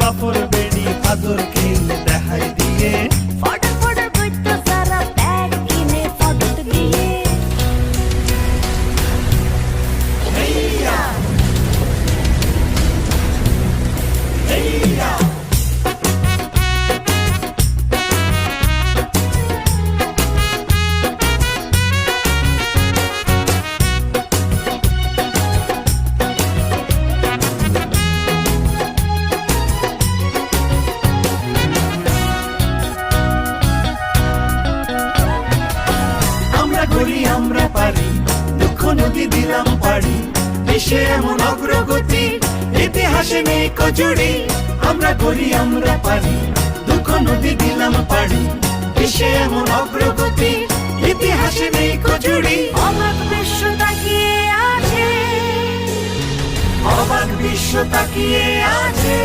বাফর বেড়ি আদর কিনে দেখাই দিয়ে ফটো ফটো করতো সারা ব্যাগ কিনে ফটো দিয়ে হেইয়া হেইয়া করি আমরা পারি দুঃখ নদী দিলাম পারি দেশে এমন অগ্রগতি ইতিহাসে নেই কজুড়ি আমরা করি আমরা পারি দুঃখ নদী দিলাম পারি দেশে এমন অগ্রগতি ইতিহাসে নেই কজুড়ি অবাক বিশ্ব তাকিয়ে আছে অবাক বিশ্ব তাকিয়ে আছে